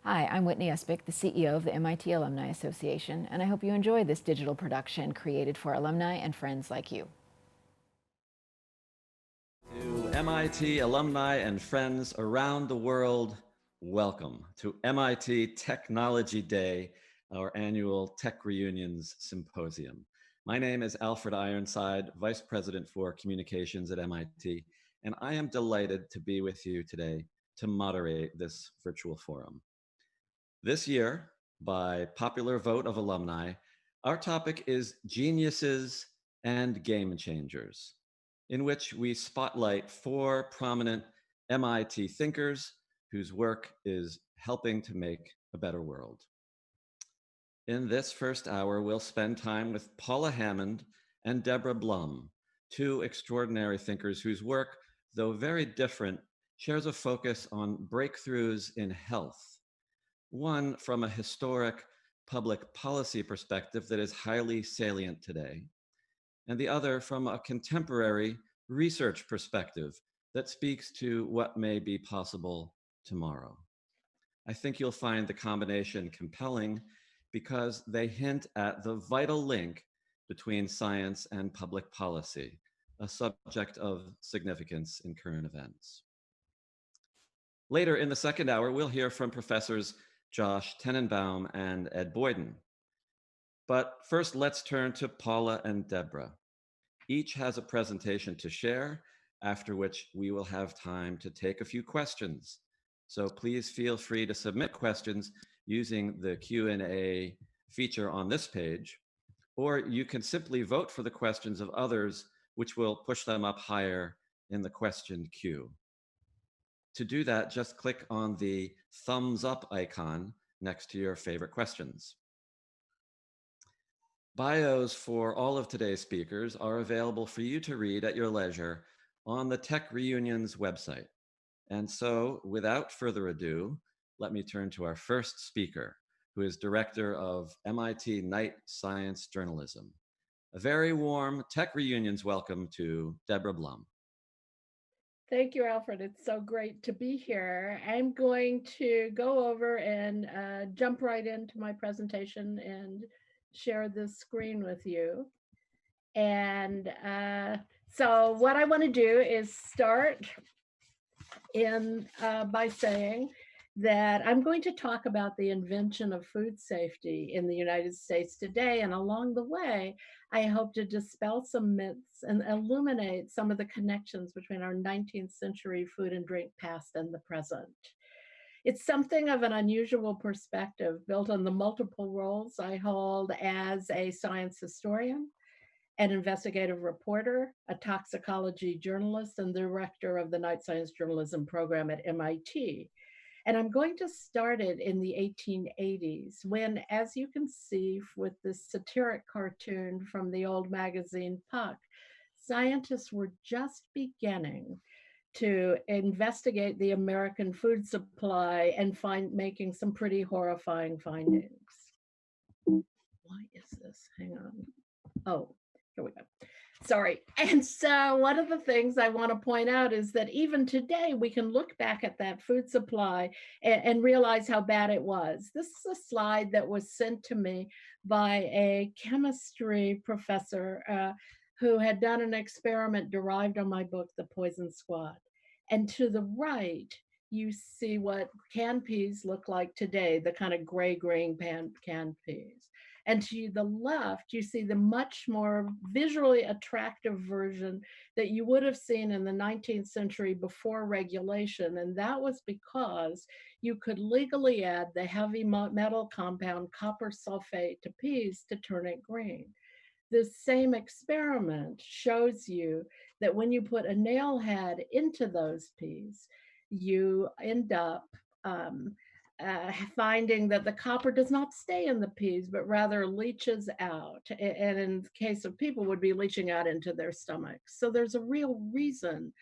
Hi, I'm Whitney Espich, the CEO of the MIT Alumni Association, and I hope you enjoy this digital production created for alumni and friends like you. To MIT alumni and friends around the world, welcome to MIT Technology Day, our annual Tech Reunions Symposium. My name is Alfred Ironside, Vice President for Communications at MIT, and I am delighted to be with you today to moderate this virtual forum. This year, by popular vote of alumni, our topic is Geniuses and Game Changers, in which we spotlight four prominent MIT thinkers whose work is helping to make a better world. In this first hour, we'll spend time with Paula Hammond and Deborah Blum, two extraordinary thinkers whose work, though very different, shares a focus on breakthroughs in health. One from a historic public policy perspective that is highly salient today, and the other from a contemporary research perspective that speaks to what may be possible tomorrow. I think you'll find the combination compelling because they hint at the vital link between science and public policy, a subject of significance in current events. Later in the second hour, we'll hear from Professors Josh Tenenbaum and Ed Boyden. But first, let's turn to Paula and Deborah. Each has a presentation to share, after which we will have time to take a few questions. So please feel free to submit questions using the Q&A feature on this page, or you can simply vote for the questions of others, which will push them up higher in the question queue. To do that, just click on the thumbs up icon next to your favorite questions. Bios for all of today's speakers are available for you to read at your leisure on the Tech Reunions website. And so, without further ado, let me turn to our first speaker, who is director of MIT Knight Science Journalism. A very warm Tech Reunions welcome to Deborah Blum. Thank you, Alfred. It's so great to be here. I'm going to go over and jump right into my presentation and share this screen with you. And so what I want to do is start by saying that I'm going to talk about the invention of food safety in the United States today. And along the way, I hope to dispel some myths and illuminate some of the connections between our 19th century food and drink past and the present. It's something of an unusual perspective built on the multiple roles I hold as a science historian, an investigative reporter, a toxicology journalist, and the director of the Knight Science Journalism program at MIT. And I'm going to start it in the 1880s when, as you can see with this satiric cartoon from the old magazine Puck, scientists were just beginning to investigate the American food supply and making some pretty horrifying findings. Why is this? Hang on. Oh, here we go. Sorry. And so one of the things I want to point out is that even today we can look back at that food supply and realize how bad it was. This is a slide that was sent to me by a chemistry professor who had done an experiment derived on my book, The Poison Squad. And to the right, you see what canned peas look like today, the kind of gray-green canned peas. And to the left, you see the much more visually attractive version that you would have seen in the 19th century before regulation. And that was because you could legally add the heavy metal compound copper sulfate to peas to turn it green. This same experiment shows you that when you put a nail head into those peas, you end up finding that the copper does not stay in the peas, but rather leaches out. And in the case of people, would be leaching out into their stomachs. So there's a real reason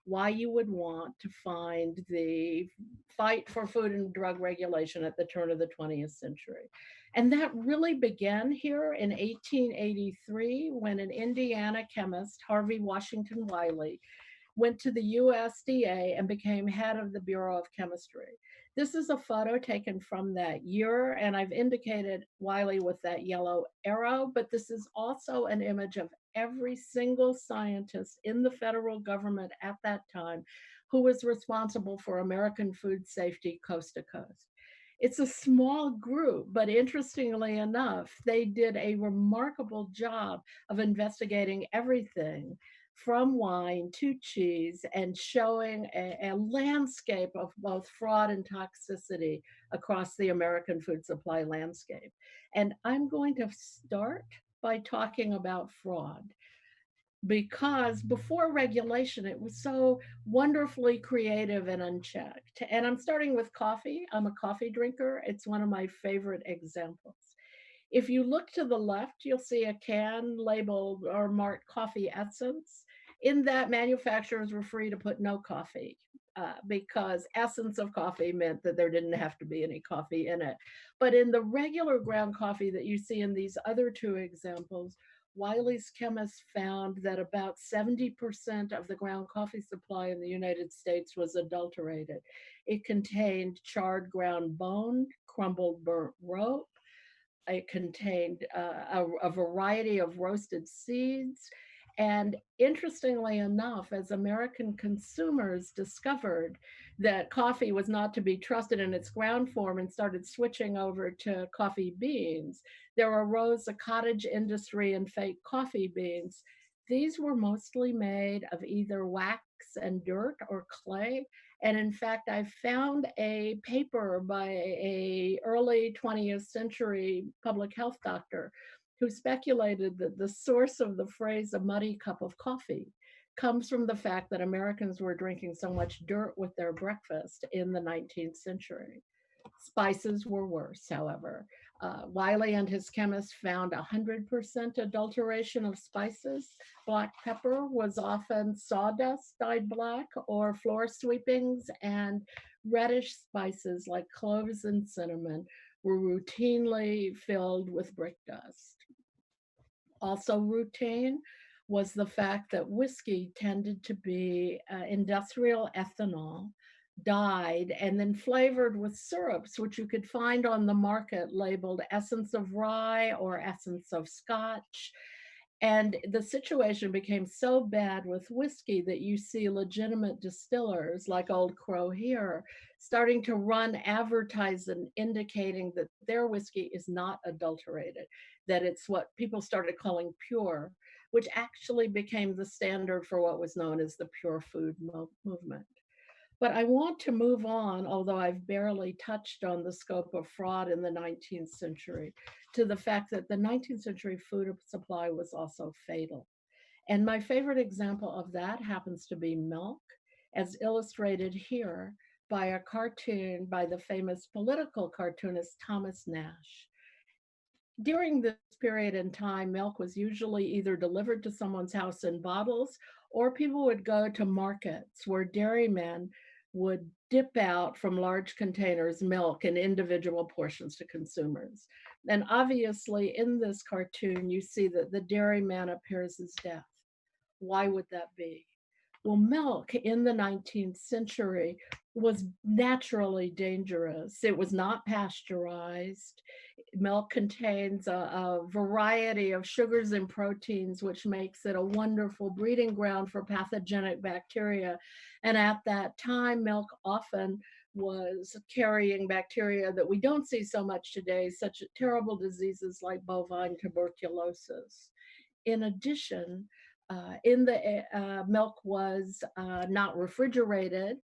why you would want to find the fight for food and drug regulation at the turn of the 20th century. And that really began here in 1883 when an Indiana chemist, Harvey Washington Wiley, went to the USDA and became head of the Bureau of Chemistry. This is a photo taken from that year, and I've indicated Wiley with that yellow arrow, but this is also an image of every single scientist in the federal government at that time who was responsible for American food safety coast to coast. It's a small group, but interestingly enough, they did a remarkable job of investigating everything from wine to cheese and showing a landscape of both fraud and toxicity across the American food supply landscape. And I'm going to start by talking about fraud because before regulation, it was so wonderfully creative and unchecked. And I'm starting with coffee. I'm a coffee drinker. It's one of my favorite examples. If you look to the left, you'll see a can labeled or marked coffee essence. In that, manufacturers were free to put no coffee because essence of coffee meant that there didn't have to be any coffee in it. But in the regular ground coffee that you see in these other two examples, Wiley's chemists found that about 70% of the ground coffee supply in the United States was adulterated. It contained charred ground bone, crumbled burnt rope, it contained a variety of roasted seeds. And interestingly enough, as American consumers discovered that coffee was not to be trusted in its ground form and started switching over to coffee beans, there arose a cottage industry in fake coffee beans. These were mostly made of either wax and dirt or clay, and in fact, I found a paper by a early 20th century public health doctor who speculated that the source of the phrase a muddy cup of coffee comes from the fact that Americans were drinking so much dirt with their breakfast in the 19th century. Spices were worse, however. Wiley and his chemists found 100% adulteration of spices. Black pepper was often sawdust dyed black or floor sweepings, and reddish spices like cloves and cinnamon were routinely filled with brick dust. Also routine was the fact that whiskey tended to be industrial ethanol dyed and then flavored with syrups, which you could find on the market labeled essence of rye or essence of scotch. And the situation became so bad with whiskey that you see legitimate distillers like Old Crow here starting to run advertising indicating that their whiskey is not adulterated, that it's what people started calling pure, which actually became the standard for what was known as the pure food movement. But I want to move on, although I've barely touched on the scope of fraud in the 19th century, to the fact that the 19th century food supply was also fatal. And my favorite example of that happens to be milk, as illustrated here by a cartoon by the famous political cartoonist Thomas Nash. During this period in time, milk was usually either delivered to someone's house in bottles, or people would go to markets where dairymen would dip out from large containers milk in individual portions to consumers. And obviously, in this cartoon, you see that the dairyman appears as death. Why would that be? Well, milk in the 19th century was naturally dangerous. It was not pasteurized. Milk contains a variety of sugars and proteins, which makes it a wonderful breeding ground for pathogenic bacteria. And at that time, milk often was carrying bacteria that we don't see so much today, such terrible diseases like bovine tuberculosis. In addition, in the milk was not refrigerated,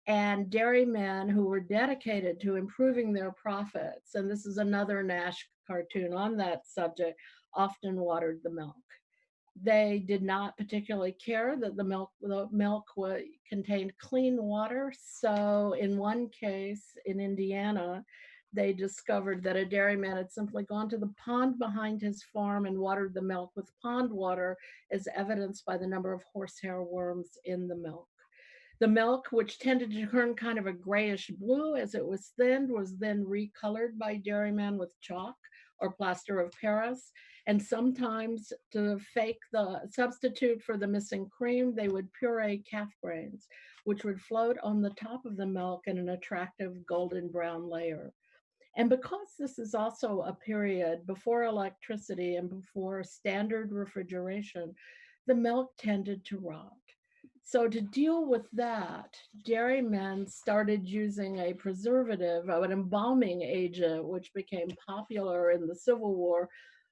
and dairymen who were dedicated to improving their profits, and this is another Nash cartoon on that subject, often watered the milk. They did not particularly care that the milk contained clean water. So in one case in Indiana, they discovered that a dairyman had simply gone to the pond behind his farm and watered the milk with pond water, as evidenced by the number of horsehair worms in the milk. The milk, which tended to turn kind of a grayish blue as it was thinned, was then recolored by dairymen with chalk or plaster of Paris. And sometimes to fake the substitute for the missing cream, they would puree calf brains, which would float on the top of the milk in an attractive golden brown layer. And because this is also a period before electricity and before standard refrigeration, the milk tended to rot. So, to deal with that, dairymen started using a preservative, an embalming agent, which became popular in the Civil War,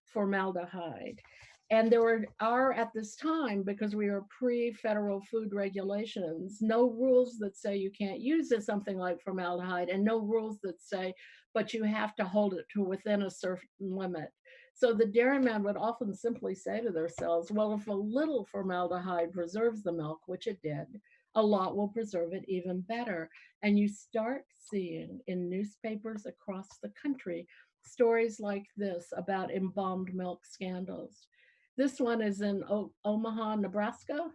formaldehyde. And are at this time, because we are pre-federal food regulations, no rules that say you can't use something like formaldehyde, and no rules that say, but you have to hold it to within a certain limit. So the dairyman would often simply say to themselves, well, if a little formaldehyde preserves the milk, which it did, a lot will preserve it even better. And you start seeing in newspapers across the country stories like this about embalmed milk scandals. This one is in Omaha, Nebraska,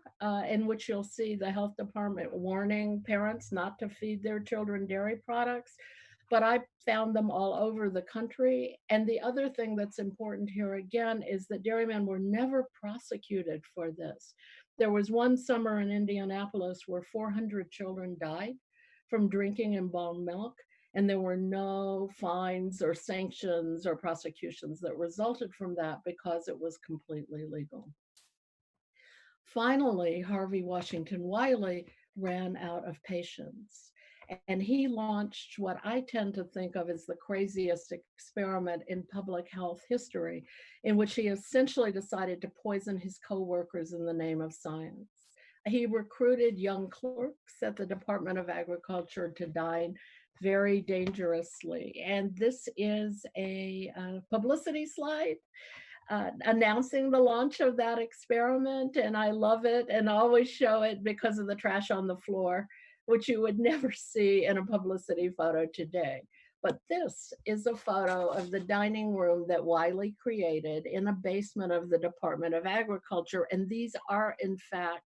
in which you'll see the health department warning parents not to feed their children dairy products. But I found them all over the country. And the other thing that's important here again is that dairymen were never prosecuted for this. There was one summer in Indianapolis where 400 children died from drinking embalmed milk, and there were no fines or sanctions or prosecutions that resulted from that because it was completely legal. Finally, Harvey Washington Wiley ran out of patience. And he launched what I tend to think of as the craziest experiment in public health history, in which he essentially decided to poison his coworkers in the name of science. He recruited young clerks at the Department of Agriculture to dine very dangerously. And this is a publicity slide announcing the launch of that experiment. And I love it and always show it because of the trash on the floor, which you would never see in a publicity photo today. But this is a photo of the dining room that Wiley created in a basement of the Department of Agriculture. And these are, in fact,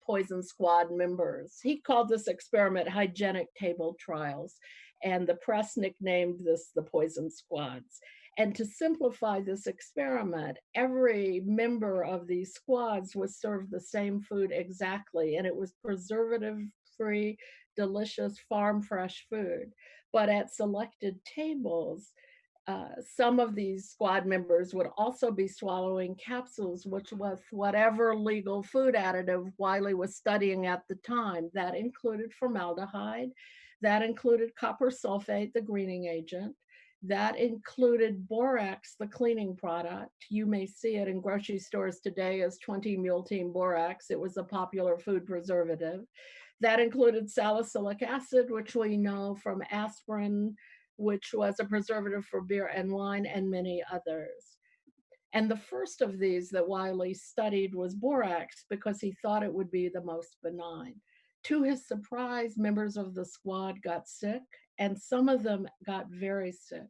Poison Squad members. He called this experiment hygienic table trials, and the press nicknamed this the Poison Squads. And to simplify this experiment, every member of these squads was served the same food exactly, and it was preservative free, delicious, farm fresh food. But at selected tables, some of these squad members would also be swallowing capsules, which was whatever legal food additive Wiley was studying at the time. That included formaldehyde, that included copper sulfate, the greening agent, that included borax, the cleaning product. You may see it in grocery stores today as 20 mule team borax. It was a popular food preservative. That included salicylic acid, which we know from aspirin, which was a preservative for beer and wine, and many others. And the first of these that Wiley studied was borax because he thought it would be the most benign. To his surprise, members of the squad got sick, and some of them got very sick.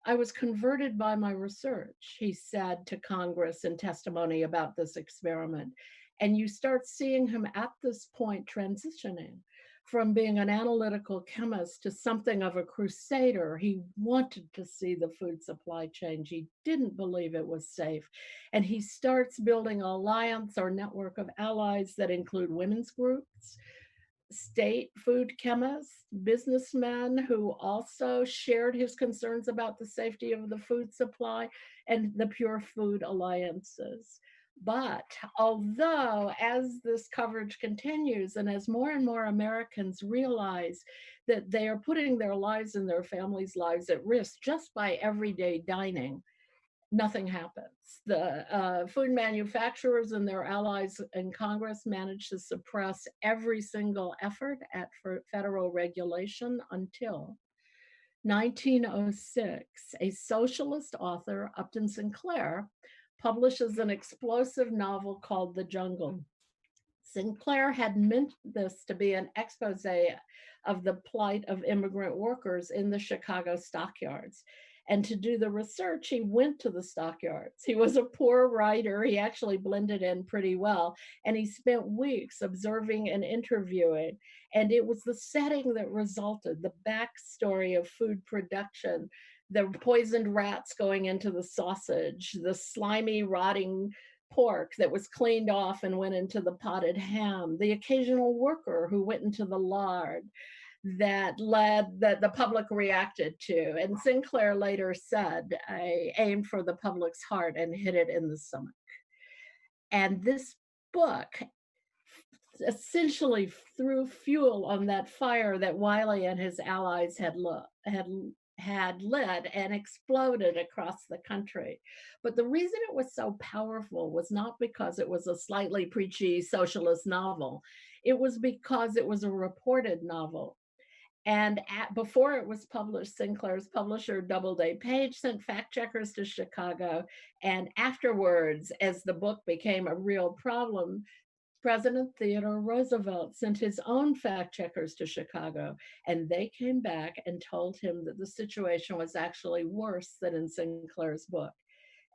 I was converted by my research, he said to Congress in testimony about this experiment. And you start seeing him at this point transitioning from being an analytical chemist to something of a crusader. He wanted to see the food supply change. He didn't believe it was safe. And he starts building an alliance or network of allies that include women's groups, state food chemists, businessmen who also shared his concerns about the safety of the food supply, and the Pure Food Alliances. But although, as this coverage continues, and as more and more Americans realize that they are putting their lives and their families' lives at risk just by everyday dining, nothing happens. The food manufacturers and their allies in Congress managed to suppress every single effort at federal regulation until 1906. A socialist author, Upton Sinclair, publishes an explosive novel called The Jungle. Sinclair had meant this to be an expose of the plight of immigrant workers in the Chicago stockyards. And to do the research, he went to the stockyards. He was a poor writer. He actually blended in pretty well. And he spent weeks observing and interviewing. And it was the setting that resulted, the backstory of food production, the poisoned rats going into the sausage, the slimy, rotting pork that was cleaned off and went into the potted ham, the occasional worker who went into the lard that the public reacted to. And Sinclair later said, I aimed for the public's heart and hit it in the stomach. And this book essentially threw fuel on that fire that Wiley and his allies had lit and exploded across the country. But the reason it was so powerful was not because it was a slightly preachy socialist novel. It was because it was a reported novel. And before it was published, Sinclair's publisher, Doubleday Page, sent fact checkers to Chicago. And afterwards, as the book became a real problem, President Theodore Roosevelt sent his own fact checkers to Chicago, and they came back and told him that the situation was actually worse than in Sinclair's book.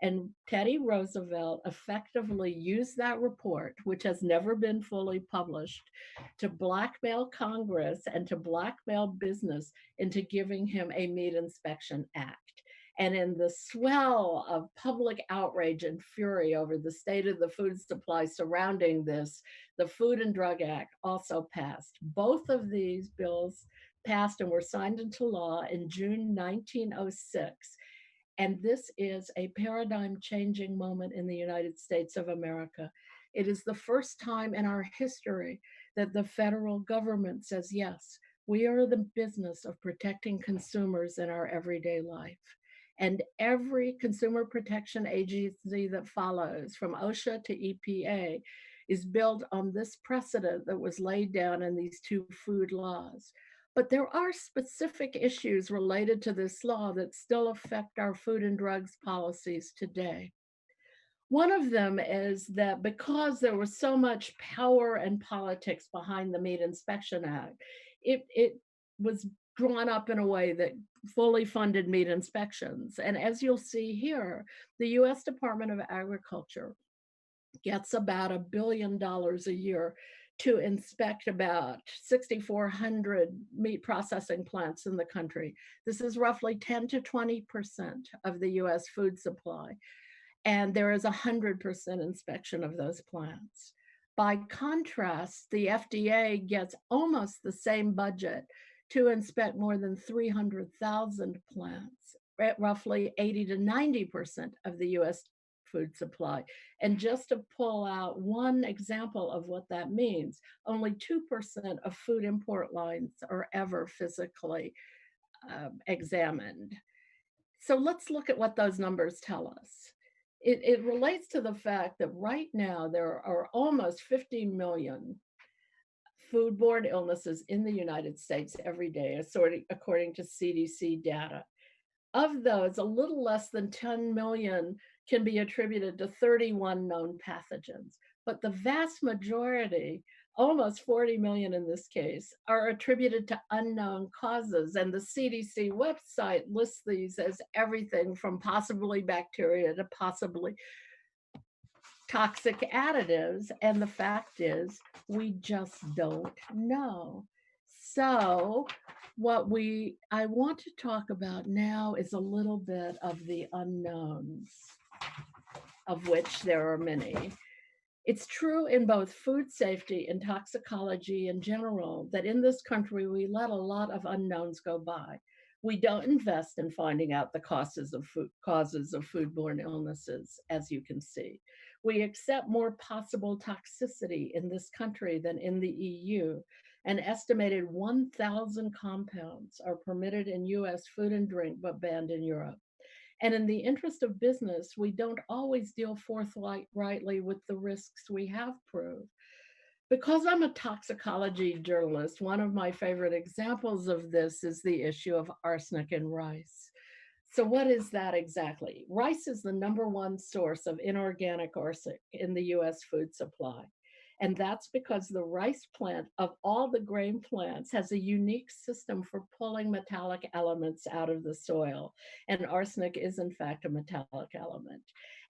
And Teddy Roosevelt effectively used that report, which has never been fully published, to blackmail Congress and to blackmail business into giving him a Meat Inspection Act. And in the swell of public outrage and fury over the state of the food supply surrounding this, the Food and Drug Act also passed. Both of these bills passed and were signed into law in June 1906. And this is a paradigm changing moment in the United States of America. It is the first time in our history that the federal government says, yes, we are the business of protecting consumers in our everyday life. And every consumer protection agency that follows, from OSHA to EPA, is built on this precedent that was laid down in these two food laws. But there are specific issues related to this law that still affect our food and drugs policies today. One of them is that because there was so much power and politics behind the Meat Inspection Act, it was drawn up in a way that fully funded meat inspections. And as you'll see here, the US Department of Agriculture gets about $1 billion a year to inspect about 6,400 meat processing plants in the country. This is roughly 10 to 20% of the US food supply. And there is 100% inspection of those plants. By contrast, the FDA gets almost the same budget to inspect more than 300,000 plants, at roughly 80 to 90% of the US food supply. And just to pull out one example of what that means, only 2% of food import lines are ever physically examined. So let's look at what those numbers tell us. It relates to the fact that right now there are almost 50 million foodborne illnesses in the United States every day, according to CDC data. Of those, a little less than 10 million can be attributed to 31 known pathogens, but the vast majority, almost 40 million in this case, are attributed to unknown causes. And the CDC website lists these as everything from possibly bacteria to possibly toxic additives. And the fact is, we just don't know. So what I want to talk about now is a little bit of the unknowns, of which there are many. It's true in both food safety and toxicology in general that in this country we let a lot of unknowns go by. We don't invest in finding out the causes of foodborne illnesses, as you can see. We accept more possible toxicity in this country than in the EU. An estimated 1,000 compounds are permitted in US food and drink, but banned in Europe. And in the interest of business, we don't always deal forthrightly with the risks we have proved. Because I'm a toxicology journalist, one of my favorite examples of this is the issue of arsenic in rice. So what is that exactly? Rice is the #1 source of inorganic arsenic in the US food supply. And that's because the rice plant, of all the grain plants, has a unique system for pulling metallic elements out of the soil. And arsenic is, in fact, a metallic element.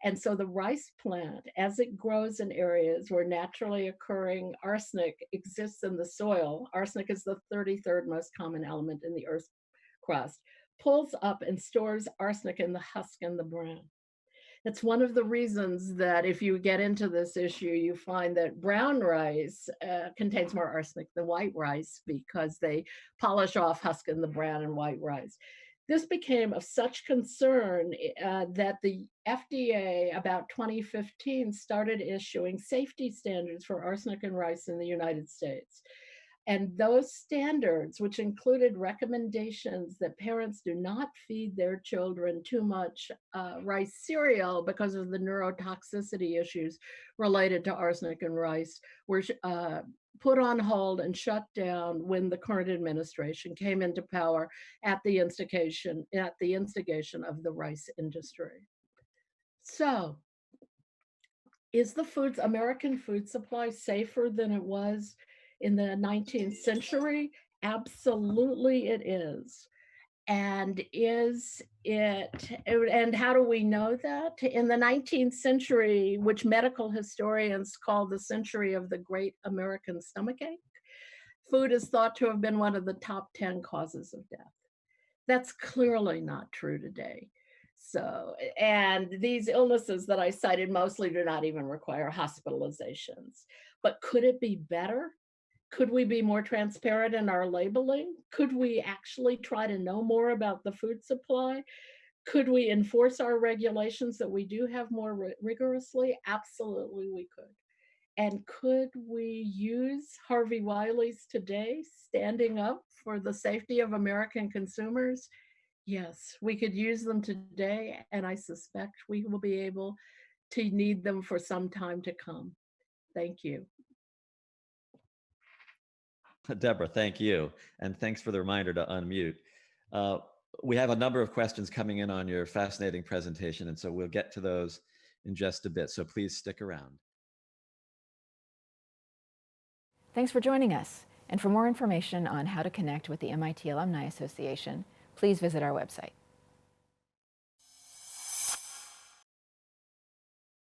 And so the rice plant, as it grows in areas where naturally occurring arsenic exists in the soil, arsenic is the 33rd most common element in the Earth's crust, pulls up and stores arsenic in the husk and the bran. It's one of the reasons that if you get into this issue, you find that brown rice contains more arsenic than white rice because they polish off husk in the brown and white rice. This became of such concern that the FDA, about 2015, started issuing safety standards for arsenic in rice in the United States. And those standards, which included recommendations that parents do not feed their children too much rice cereal because of the neurotoxicity issues related to arsenic in rice, were put on hold and shut down when the current administration came into power at the instigation of the rice industry. So, is the American food supply safer than it was in the 19th century? Absolutely it is. And and how do we know that? In the 19th century, which medical historians call the century of the Great American Stomachache, food is thought to have been one of the top 10 causes of death. That's clearly not true today. So, and these illnesses that I cited mostly do not even require hospitalizations. But could it be better? Could we be more transparent in our labeling? Could we actually try to know more about the food supply? Could we enforce our regulations that we do have more rigorously? Absolutely, we could. And could we use Harvey Wiley's today, standing up for the safety of American consumers? Yes, we could use them today, and I suspect we will be able to need them for some time to come. Thank you. Deborah, thank you. And thanks for the reminder to unmute. Uh, we have a number of questions coming in on your fascinating presentation, and so we'll get to those in just a bit. So please stick around. Thanks for joining us. And for more information on how to connect with the MIT Alumni Association, please visit our website.